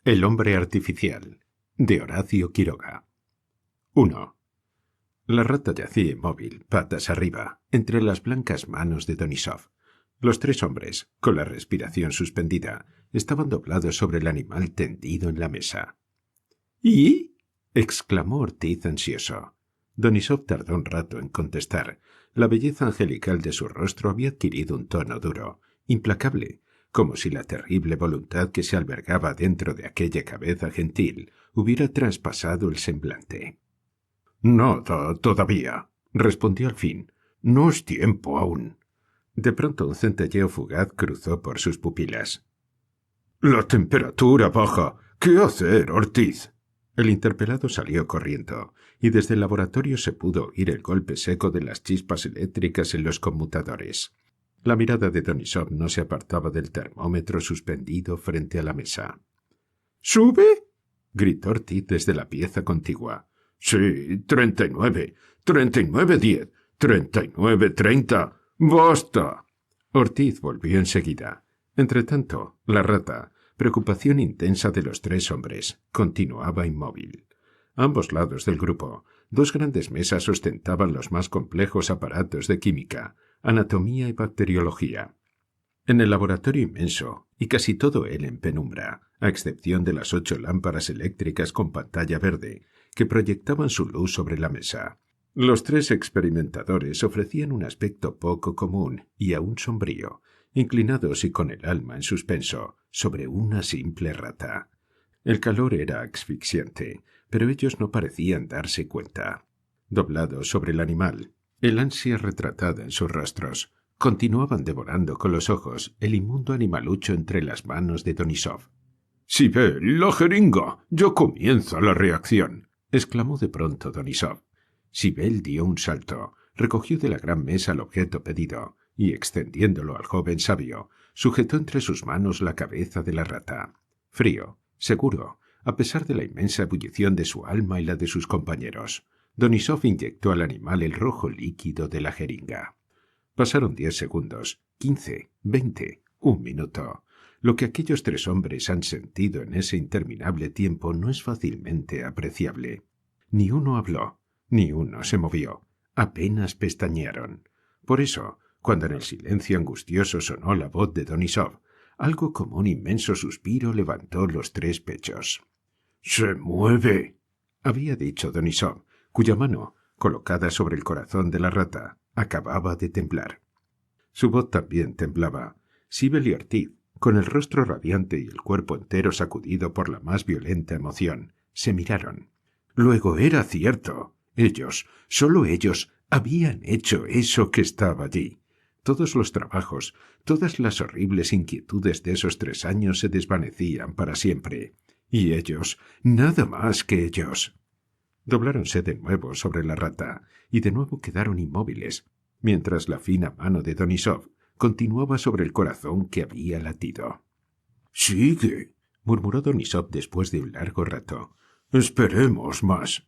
El hombre artificial, de Horacio Quiroga. 1. La rata yacía inmóvil, patas arriba, entre las blancas manos de Denisov. Los tres hombres, con la respiración suspendida, estaban doblados sobre el animal tendido en la mesa. ¿Y? Exclamó Ortiz ansioso. Denisov tardó un rato en contestar. La belleza angelical de su rostro había adquirido un tono duro, implacable, como si la terrible voluntad que se albergaba dentro de aquella cabeza gentil hubiera traspasado el semblante. «Nada todavía», respondió al fin. «No es tiempo aún». De pronto un centelleo fugaz cruzó por sus pupilas. «La temperatura baja. ¿Qué hacer, Ortiz?» El interpelado salió corriendo, y desde el laboratorio se pudo oír el golpe seco de las chispas eléctricas en los conmutadores. La mirada de Denisov no se apartaba del termómetro suspendido frente a la mesa. «¿Sube?» gritó Ortiz desde la pieza contigua. «Sí, 39, 39:10, 39:30. ¡Basta!». Ortiz volvió enseguida. Entretanto, la rata, preocupación intensa de los tres hombres, continuaba inmóvil. A ambos lados del grupo, dos grandes mesas ostentaban los más complejos aparatos de química, anatomía y bacteriología. En el laboratorio inmenso, y casi todo él en penumbra, a excepción de las 8 lámparas eléctricas con pantalla verde, que proyectaban su luz sobre la mesa, los tres experimentadores ofrecían un aspecto poco común y aún sombrío, inclinados y con el alma en suspenso, sobre una simple rata. El calor era asfixiante, pero ellos no parecían darse cuenta. Doblados sobre el animal, el ansia retratada en sus rostros, continuaban devorando con los ojos el inmundo animalucho entre las manos de Denisov. «Sibel, la jeringa. Ya comienza la reacción», exclamó de pronto Denisov. Sibel dio un salto, recogió de la gran mesa el objeto pedido y, extendiéndolo al joven sabio, sujetó entre sus manos la cabeza de la rata. Frío, seguro, a pesar de la inmensa ebullición de su alma y la de sus compañeros, Denisov inyectó al animal el rojo líquido de la jeringa. Pasaron 10 segundos, 15, 20, un minuto. Lo que aquellos tres hombres han sentido en ese interminable tiempo no es fácilmente apreciable. Ni uno habló, ni uno se movió, apenas pestañearon. Por eso, cuando en el silencio angustioso sonó la voz de Denisov, algo como un inmenso suspiro levantó los tres pechos. «¡Se mueve!», había dicho Denisov, cuya mano, colocada sobre el corazón de la rata, acababa de temblar. Su voz también temblaba. Sibel y Ortiz, con el rostro radiante y el cuerpo entero sacudido por la más violenta emoción, se miraron. Luego era cierto. Ellos, solo ellos, habían hecho eso que estaba allí. Todos los trabajos, todas las horribles inquietudes de esos 3 años se desvanecían para siempre. Y ellos, nada más que ellos. Dobláronse de nuevo sobre la rata, y de nuevo quedaron inmóviles, mientras la fina mano de Denisov continuaba sobre el corazón que había latido. «Sigue», murmuró Denisov después de un largo rato. «Esperemos más».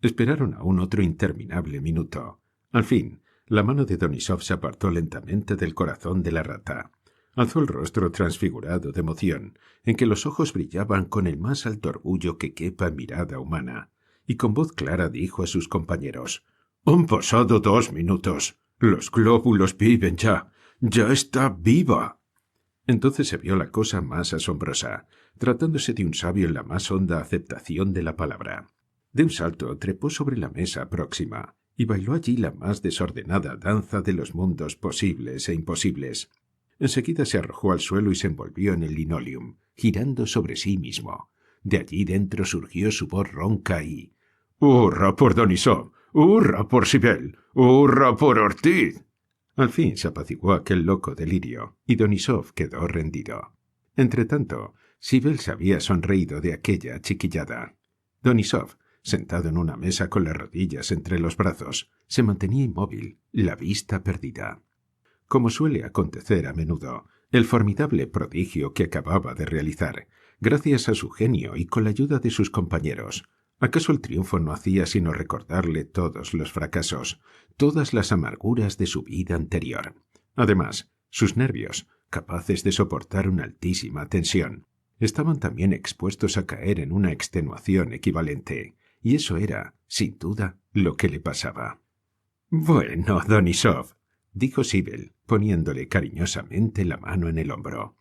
Esperaron aún otro interminable minuto. Al fin, la mano de Denisov se apartó lentamente del corazón de la rata. Alzó el rostro transfigurado de emoción, en que los ojos brillaban con el más alto orgullo que quepa en mirada humana, y con voz clara dijo a sus compañeros: «Han pasado 2 minutos. Los glóbulos viven ya. ¡Ya está viva!». Entonces se vio la cosa más asombrosa, tratándose de un sabio en la más honda aceptación de la palabra. De un salto trepó sobre la mesa próxima y bailó allí la más desordenada danza de los mundos posibles e imposibles. Enseguida se arrojó al suelo y se envolvió en el linoleum, girando sobre sí mismo. De allí dentro surgió su voz ronca y... «¡Hurra por Denisov! ¡Hurra por Sibel! ¡Hurra por Ortiz!». Al fin se apaciguó aquel loco delirio, y Denisov quedó rendido. Entretanto, Sibel se había sonreído de aquella chiquillada. Denisov, sentado en una mesa con las rodillas entre los brazos, se mantenía inmóvil, la vista perdida. Como suele acontecer a menudo, el formidable prodigio que acababa de realizar, gracias a su genio y con la ayuda de sus compañeros, ¿acaso el triunfo no hacía sino recordarle todos los fracasos, todas las amarguras de su vida anterior? Además, sus nervios, capaces de soportar una altísima tensión, estaban también expuestos a caer en una extenuación equivalente, y eso era, sin duda, lo que le pasaba. «Bueno, Donisov», dijo Sibel, poniéndole cariñosamente la mano en el hombro.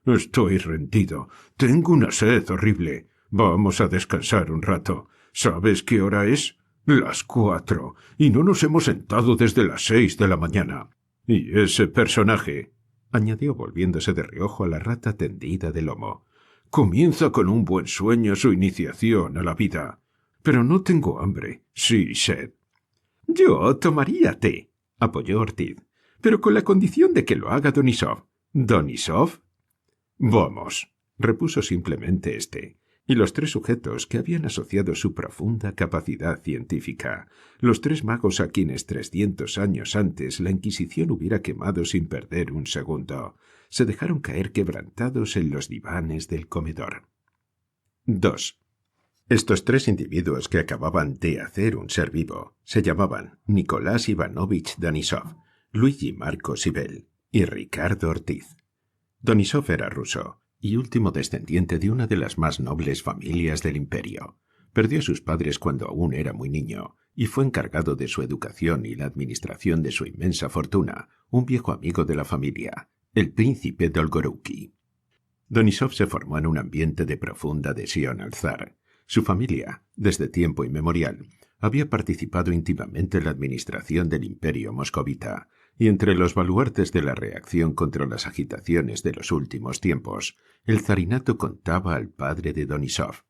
«Estoy rendido. Tengo una sed horrible. Vamos a descansar un rato. ¿Sabes qué hora es? Las 4, y no nos hemos sentado desde las 6 de la mañana. Y ese personaje», añadió volviéndose de reojo a la rata tendida de lomo, «comienza con un buen sueño su iniciación a la vida. Pero no tengo hambre, sí sed». «Yo tomaría té», apoyó Ortiz, «pero con la condición de que lo haga Donisov». «¿Donisov?» «Vamos», repuso simplemente éste, y los tres sujetos que habían asociado su profunda capacidad científica, los tres magos a quienes 300 años antes la Inquisición hubiera quemado sin perder un segundo, se dejaron caer quebrantados en los divanes del comedor. 2. Estos tres individuos que acababan de hacer un ser vivo se llamaban Nicolás Ivanovich Donisov, Luigi Marco Sibel y Ricardo Ortiz. Donisov era ruso y último descendiente de una de las más nobles familias del imperio. Perdió a sus padres cuando aún era muy niño y fue encargado de su educación y la administración de su inmensa fortuna, un viejo amigo de la familia, el príncipe Dolgorouki. Donisov se formó en un ambiente de profunda adhesión al zar. Su familia, desde tiempo inmemorial, había participado íntimamente en la administración del imperio moscovita, y entre los baluartes de la reacción contra las agitaciones de los últimos tiempos, el zarinato contaba al padre de Donisov.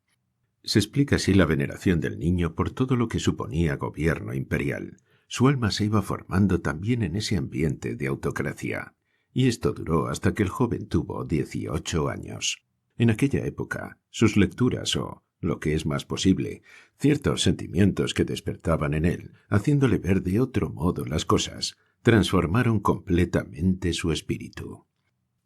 Se explica así la veneración del niño por todo lo que suponía gobierno imperial. Su alma se iba formando también en ese ambiente de autocracia, y esto duró hasta que el joven tuvo 18 años. En aquella época, sus lecturas lo que es más posible, ciertos sentimientos que despertaban en él, haciéndole ver de otro modo las cosas, transformaron completamente su espíritu.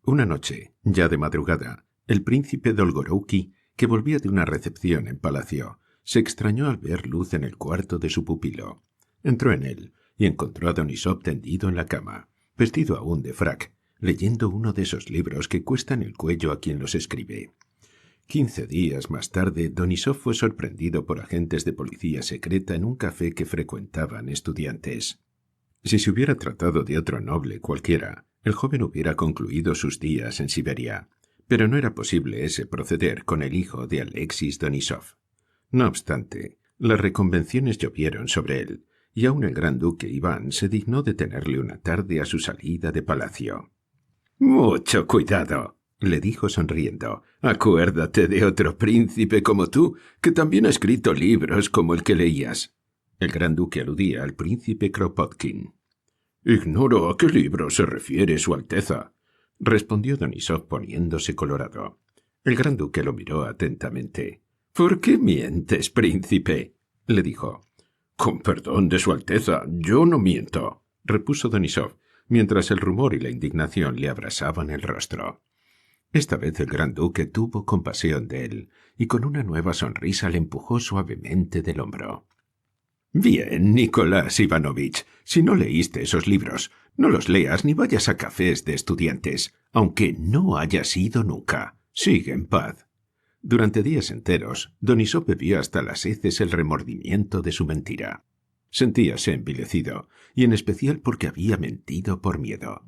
Una noche, ya de madrugada, el príncipe Dolgorouki, que volvía de una recepción en palacio, se extrañó al ver luz en el cuarto de su pupilo. Entró en él y encontró a Donisov tendido en la cama, vestido aún de frac, leyendo uno de esos libros que cuestan el cuello a quien los escribe. 15 días más tarde, Donisov fue sorprendido por agentes de policía secreta en un café que frecuentaban estudiantes. Si se hubiera tratado de otro noble cualquiera, el joven hubiera concluido sus días en Siberia, pero no era posible ese proceder con el hijo de Alexis Donisov. No obstante, las reconvenciones llovieron sobre él, y aun el gran duque Iván se dignó detenerle una tarde a su salida de palacio. «Mucho cuidado», le dijo sonriendo. «Acuérdate de otro príncipe como tú, que también ha escrito libros como el que leías». El gran duque aludía al príncipe Kropotkin. «Ignoro a qué libro se refiere Su Alteza», respondió Donisov poniéndose colorado. El gran duque lo miró atentamente. «¿Por qué mientes, príncipe?», le dijo. «Con perdón de Su Alteza, yo no miento», repuso Donisov, mientras el rumor y la indignación le abrasaban el rostro. Esta vez el gran duque tuvo compasión de él, y con una nueva sonrisa le empujó suavemente del hombro. «Bien, Nicolás Ivanovich, si no leíste esos libros, no los leas ni vayas a cafés de estudiantes, aunque no hayas ido nunca. Sigue en paz». Durante días enteros, Donisov bebió hasta las heces el remordimiento de su mentira. Sentíase envilecido, y en especial porque había mentido por miedo.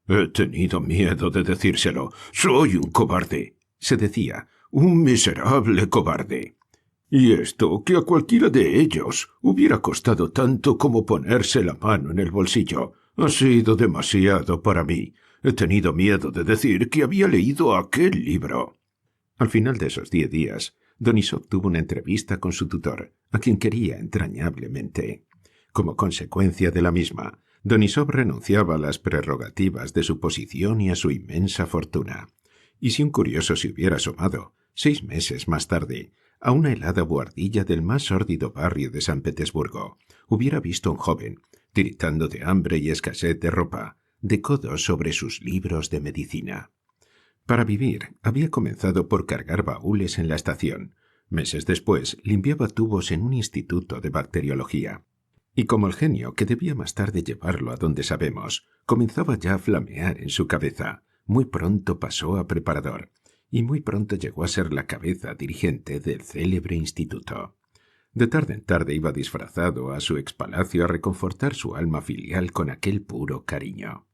«He tenido miedo de decírselo. Soy un cobarde», se decía, «un miserable cobarde. Y esto, que a cualquiera de ellos hubiera costado tanto como ponerse la mano en el bolsillo, ha sido demasiado para mí. He tenido miedo de decir que había leído aquel libro». Al final de esos 10 días, Donisov tuvo una entrevista con su tutor, a quien quería entrañablemente. Como consecuencia de la misma, Donisov renunciaba a las prerrogativas de su posición y a su inmensa fortuna. Y si un curioso se hubiera asomado, 6 meses más tarde, a una helada buhardilla del más sórdido barrio de San Petersburgo, hubiera visto a un joven, tiritando de hambre y escasez de ropa, de codos sobre sus libros de medicina. Para vivir, había comenzado por cargar baúles en la estación. Meses después, limpiaba tubos en un instituto de bacteriología. Y como el genio, que debía más tarde llevarlo a donde sabemos, comenzaba ya a flamear en su cabeza, muy pronto pasó a preparador, y muy pronto llegó a ser la cabeza dirigente del célebre instituto. De tarde en tarde iba disfrazado a su expalacio a reconfortar su alma filial con aquel puro cariño.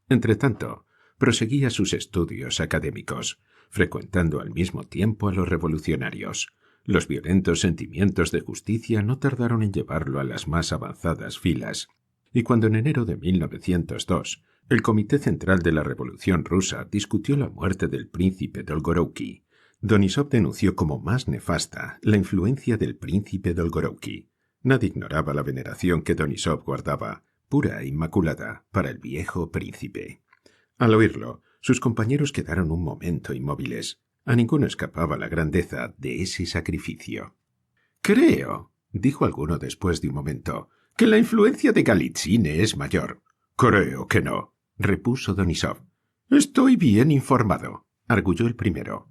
Entretanto, proseguía sus estudios académicos, frecuentando al mismo tiempo a los revolucionarios. Los violentos sentimientos de justicia no tardaron en llevarlo a las más avanzadas filas, y cuando en enero de 1902 el Comité Central de la Revolución Rusa discutió la muerte del príncipe Dolgorouki, Donisov denunció como más nefasta la influencia del príncipe Dolgorouki. Nadie ignoraba la veneración que Donisov guardaba, pura e inmaculada, para el viejo príncipe. Al oírlo, sus compañeros quedaron un momento inmóviles. A ninguno escapaba la grandeza de ese sacrificio. «Creo», dijo alguno después de un momento, «que la influencia de Galitzine es mayor». «Creo que no», repuso Donisov. «Estoy bien informado», arguyó el primero.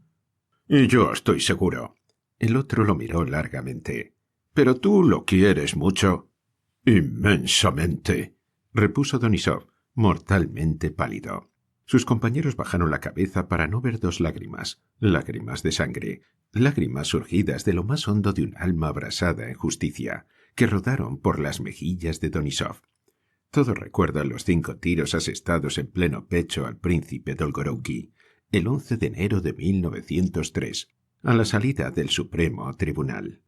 «Y yo estoy seguro». El otro lo miró largamente. «¿Pero tú lo quieres mucho?» «Inmensamente», repuso Donisov, mortalmente pálido. Sus compañeros bajaron la cabeza para no ver dos lágrimas de sangre, lágrimas surgidas de lo más hondo de un alma abrasada en justicia, que rodaron por las mejillas de Donisov. Todos recuerdan los 5 tiros asestados en pleno pecho al príncipe Dolgorouki, el 11 de enero de 1903, a la salida del Supremo Tribunal.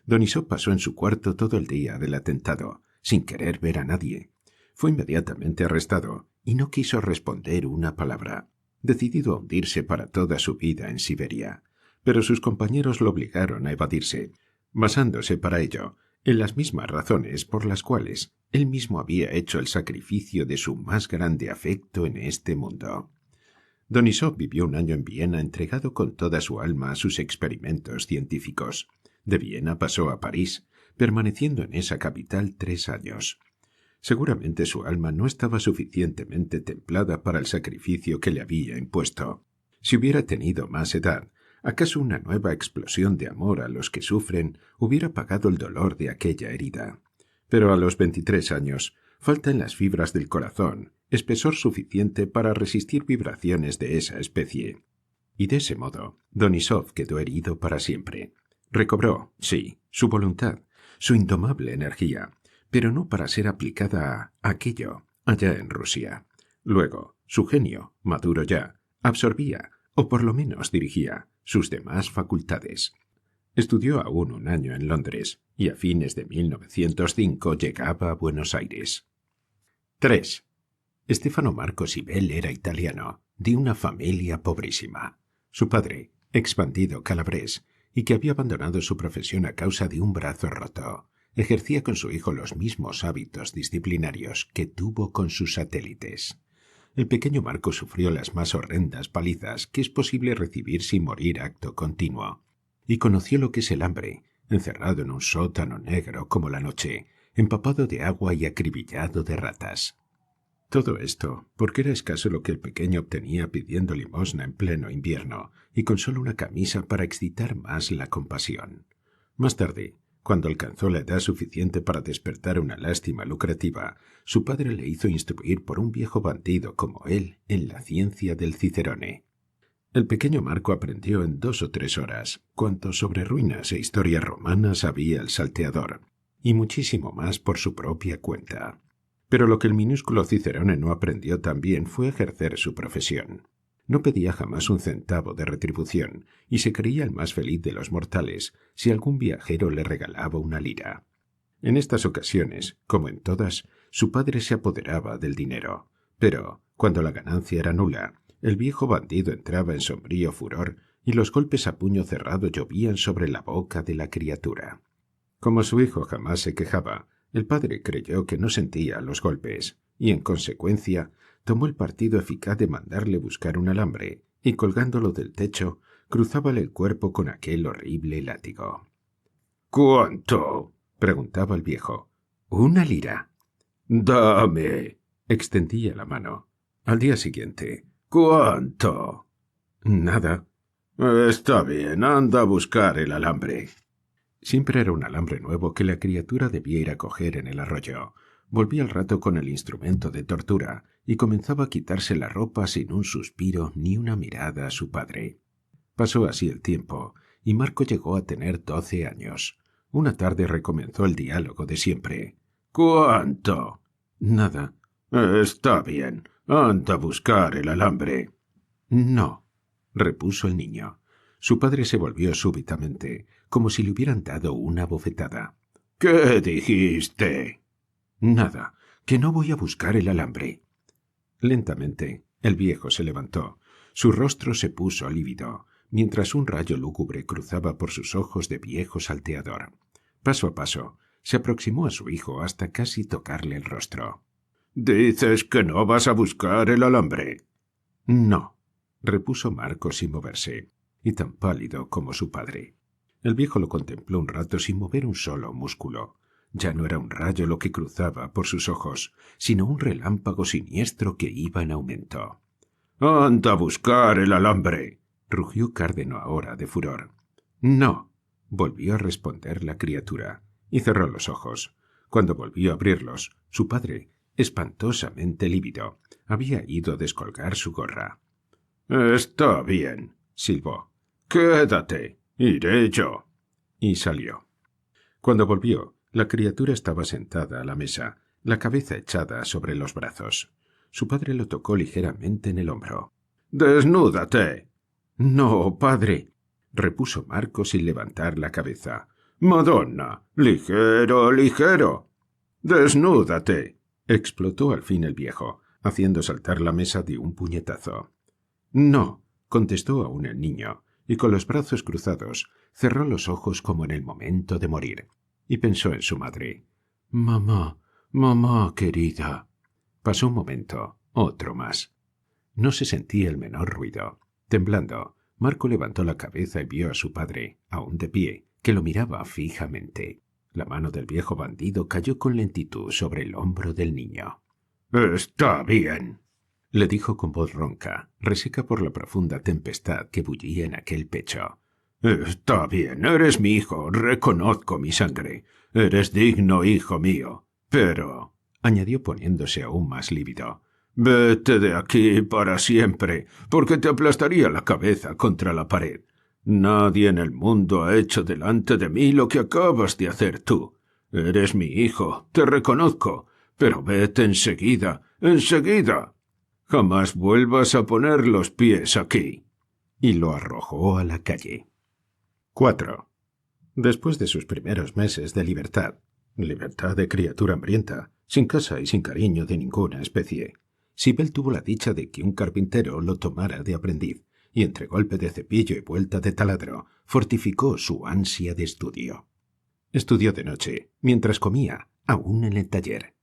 Donisov pasó en su cuarto todo el día del atentado, sin querer ver a nadie. Fue inmediatamente arrestado y no quiso responder una palabra, decidido a hundirse para toda su vida en Siberia. Pero sus compañeros lo obligaron a evadirse, basándose para ello en las mismas razones por las cuales él mismo había hecho el sacrificio de su más grande afecto en este mundo. Donisov vivió un año en Viena entregado con toda su alma a sus experimentos científicos. De Viena pasó a París, permaneciendo en esa capital 3 años. Seguramente su alma no estaba suficientemente templada para el sacrificio que le había impuesto. Si hubiera tenido más edad, ¿acaso una nueva explosión de amor a los que sufren hubiera pagado el dolor de aquella herida? Pero a los 23 años falta en las fibras del corazón espesor suficiente para resistir vibraciones de esa especie. Y de ese modo, Donisov quedó herido para siempre. Recobró, sí, su voluntad, su indomable energía, pero no para ser aplicada a aquello, allá en Rusia. Luego, su genio, maduro ya, absorbía, o por lo menos dirigía, sus demás facultades. Estudió aún un año en Londres, y a fines de 1905 llegaba a Buenos Aires. 3. Stefano Marco Sibel era italiano, de una familia pobrísima. Su padre, expandido calabrés, y que había abandonado su profesión a causa de un brazo roto, ejercía con su hijo los mismos hábitos disciplinarios que tuvo con sus satélites. El pequeño Marco sufrió las más horrendas palizas que es posible recibir sin morir acto continuo, y conoció lo que es el hambre, encerrado en un sótano negro como la noche, empapado de agua y acribillado de ratas. Todo esto porque era escaso lo que el pequeño obtenía pidiendo limosna en pleno invierno y con solo una camisa para excitar más la compasión. Más tarde, cuando alcanzó la edad suficiente para despertar una lástima lucrativa, su padre le hizo instruir por un viejo bandido como él en la ciencia del Cicerone. El pequeño Marco aprendió en 2 o 3 horas cuanto sobre ruinas e historias romanas sabía el salteador, y muchísimo más por su propia cuenta. Pero lo que el minúsculo Cicerone no aprendió también fue ejercer su profesión. No pedía jamás un centavo de retribución, y se creía el más feliz de los mortales si algún viajero le regalaba una lira. En estas ocasiones, como en todas, su padre se apoderaba del dinero, pero, cuando la ganancia era nula, el viejo bandido entraba en sombrío furor y los golpes a puño cerrado llovían sobre la boca de la criatura. Como su hijo jamás se quejaba, el padre creyó que no sentía los golpes y, en consecuencia, tomó el partido eficaz de mandarle buscar un alambre y, colgándolo del techo, cruzábale el cuerpo con aquel horrible látigo. «¿Cuánto?», preguntaba el viejo. «1 lira». «Dame», extendía la mano. Al día siguiente, «¿Cuánto?». «Nada». «Está bien, anda a buscar el alambre». Siempre era un alambre nuevo que la criatura debía ir a coger en el arroyo. Volvía al rato con el instrumento de tortura y comenzaba a quitarse la ropa sin un suspiro ni una mirada a su padre. Pasó así el tiempo, y Marco llegó a tener 12 años. Una tarde recomenzó el diálogo de siempre. —¿Cuánto? —Nada. —Está bien. Anda a buscar el alambre. —No —repuso el niño. Su padre se volvió súbitamente, como si le hubieran dado una bofetada. —¿Qué dijiste? —Nada, que no voy a buscar el alambre. Lentamente, el viejo se levantó. Su rostro se puso lívido, mientras un rayo lúgubre cruzaba por sus ojos de viejo salteador. Paso a paso, se aproximó a su hijo hasta casi tocarle el rostro. —¿Dices que no vas a buscar el alambre? —No —repuso Marco sin moverse, y tan pálido como su padre. El viejo lo contempló un rato sin mover un solo músculo. Ya no era un rayo lo que cruzaba por sus ojos, sino un relámpago siniestro que iba en aumento. —¡Anda a buscar el alambre! —rugió Cárdeno ahora de furor. —No —volvió a responder la criatura, y cerró los ojos. Cuando volvió a abrirlos, su padre, espantosamente lívido, había ido a descolgar su gorra. —Está bien —silbó—. Quédate. Iré yo. Y salió. Cuando volvió, la criatura estaba sentada a la mesa, la cabeza echada sobre los brazos. Su padre lo tocó ligeramente en el hombro. —¡Desnúdate! —No, padre —repuso Marco sin levantar la cabeza—. —Madonna, ligero, ligero. —Desnúdate —explotó al fin el viejo, haciendo saltar la mesa de un puñetazo. —No —contestó aún el niño, y con los brazos cruzados cerró los ojos como en el momento de morir, y pensó en su madre. —Mamá, mamá querida. Pasó un momento, otro más. No se sentía el menor ruido. Temblando, Marco levantó la cabeza y vio a su padre, aún de pie, que lo miraba fijamente. La mano del viejo bandido cayó con lentitud sobre el hombro del niño. —Está bien —le dijo con voz ronca, reseca por la profunda tempestad que bullía en aquel pecho. —Está bien, eres mi hijo, reconozco mi sangre. Eres digno hijo mío. Pero —añadió poniéndose aún más lívido—, vete de aquí para siempre, porque te aplastaría la cabeza contra la pared. Nadie en el mundo ha hecho delante de mí lo que acabas de hacer tú. Eres mi hijo, te reconozco, pero vete enseguida, enseguida. Jamás vuelvas a poner los pies aquí. Y lo arrojó a la calle. 4. Después de sus primeros meses de libertad de criatura hambrienta, sin casa y sin cariño de ninguna especie, Sibel tuvo la dicha de que un carpintero lo tomara de aprendiz, y entre golpe de cepillo y vuelta de taladro fortificó su ansia de estudio. Estudió de noche, mientras comía, aún en el taller.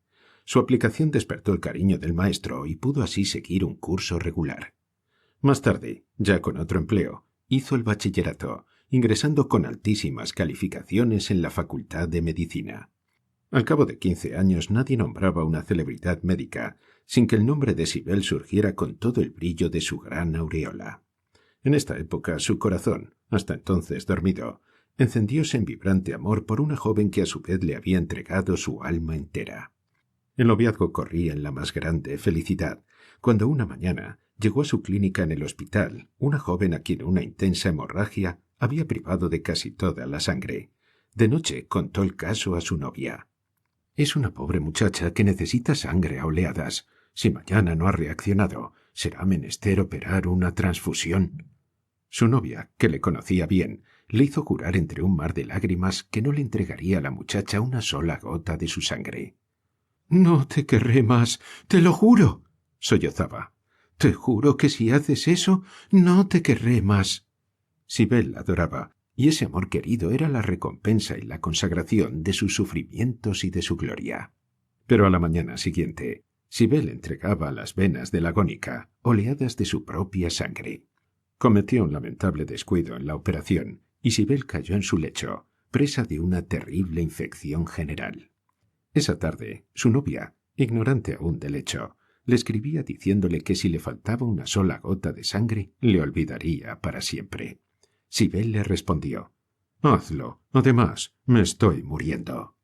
Su aplicación despertó el cariño del maestro y pudo así seguir un curso regular. Más tarde, ya con otro empleo, hizo el bachillerato, ingresando con altísimas calificaciones en la Facultad de Medicina. Al cabo de 15 años nadie nombraba una celebridad médica sin que el nombre de Sibel surgiera con todo el brillo de su gran aureola. En esta época su corazón, hasta entonces dormido, encendióse en vibrante amor por una joven que a su vez le había entregado su alma entera. El noviazgo corría en la más grande felicidad, cuando una mañana llegó a su clínica en el hospital una joven a quien una intensa hemorragia había privado de casi toda la sangre. De noche contó el caso a su novia. «Es una pobre muchacha que necesita sangre a oleadas. Si mañana no ha reaccionado, será menester operar una transfusión». Su novia, que le conocía bien, le hizo jurar entre un mar de lágrimas que no le entregaría a la muchacha una sola gota de su sangre. «No te querré más, te lo juro», sollozaba. «Te juro que si haces eso, no te querré más». Sibel la adoraba, y ese amor querido era la recompensa y la consagración de sus sufrimientos y de su gloria. Pero a la mañana siguiente, Sibel entregaba a las venas de la agónica oleadas de su propia sangre. Cometió un lamentable descuido en la operación, y Sibel cayó en su lecho, presa de una terrible infección general. Esa tarde, su novia, ignorante aún del hecho, le escribía diciéndole que si le faltaba una sola gota de sangre, le olvidaría para siempre. Sibel le respondió: «Hazlo. Además, me estoy muriendo».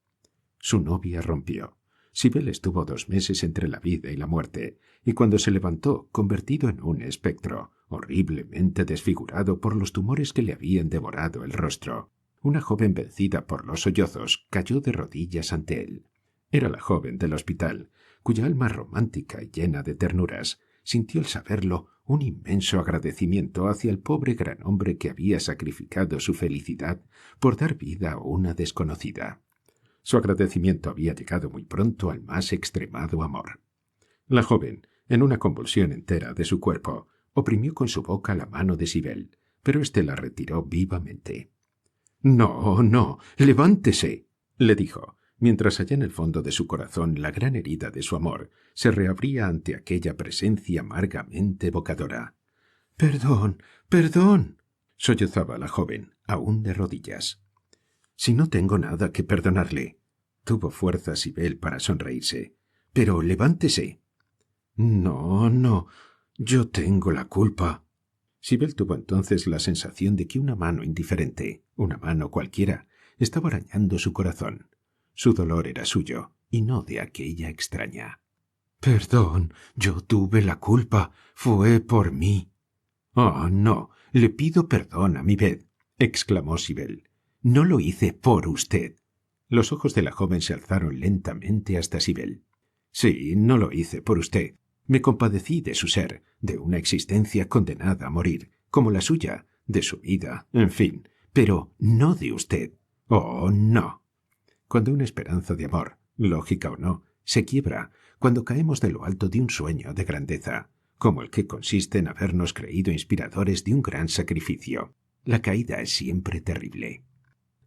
Su novia rompió. Sibel estuvo 2 meses entre la vida y la muerte, y cuando se levantó, convertido en un espectro, horriblemente desfigurado por los tumores que le habían devorado el rostro, una joven vencida por los sollozos cayó de rodillas ante él. Era la joven del hospital, cuya alma romántica y llena de ternuras sintió al saberlo un inmenso agradecimiento hacia el pobre gran hombre que había sacrificado su felicidad por dar vida a una desconocida. Su agradecimiento había llegado muy pronto al más extremado amor. La joven, en una convulsión entera de su cuerpo, oprimió con su boca la mano de Sibel, pero éste la retiró vivamente. «No, no, levántese», le dijo, mientras allá en el fondo de su corazón la gran herida de su amor se reabría ante aquella presencia amargamente evocadora. «Perdón, perdón», sollozaba la joven, aún de rodillas. «Si no tengo nada que perdonarle», tuvo fuerza Sibel para sonreírse. «Pero levántese». «No, no, yo tengo la culpa». Sibel tuvo entonces la sensación de que una mano indiferente, una mano cualquiera, estaba arañando su corazón. Su dolor era suyo, y no de aquella extraña. «Perdón, yo tuve la culpa. Fue por mí». «Oh, no, le pido perdón a mi vez», exclamó Sibel. «No lo hice por usted». Los ojos de la joven se alzaron lentamente hasta Sibel. «Sí, no lo hice por usted. Me compadecí de su ser, de una existencia condenada a morir, como la suya, de su vida, en fin, pero no de usted. Oh, no». Cuando una esperanza de amor, lógica o no, se quiebra, cuando caemos de lo alto de un sueño de grandeza, como el que consiste en habernos creído inspiradores de un gran sacrificio, la caída es siempre terrible.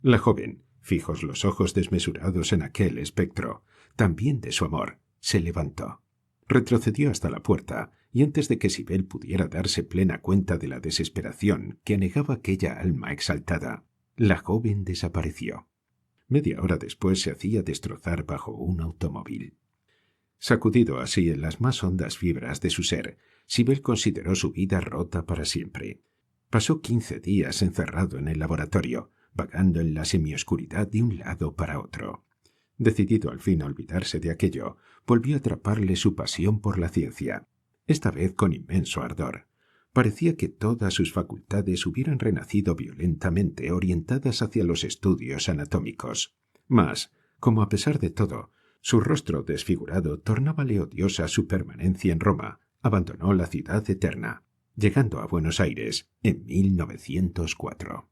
La joven, fijos los ojos desmesurados en aquel espectro, también de su amor, se levantó. Retrocedió hasta la puerta, y antes de que Sibel pudiera darse plena cuenta de la desesperación que anegaba aquella alma exaltada, la joven desapareció. Media hora después se hacía destrozar bajo un automóvil. Sacudido así en las más hondas fibras de su ser, Sibel consideró su vida rota para siempre. Pasó 15 días encerrado en el laboratorio, vagando en la semioscuridad de un lado para otro. Decidido al fin a olvidarse de aquello, volvió a atraparle su pasión por la ciencia, esta vez con inmenso ardor. Parecía que todas sus facultades hubieran renacido violentamente orientadas hacia los estudios anatómicos. Mas, como a pesar de todo, su rostro desfigurado tornábale odiosa su permanencia en Roma, abandonó la ciudad eterna, llegando a Buenos Aires en 1904.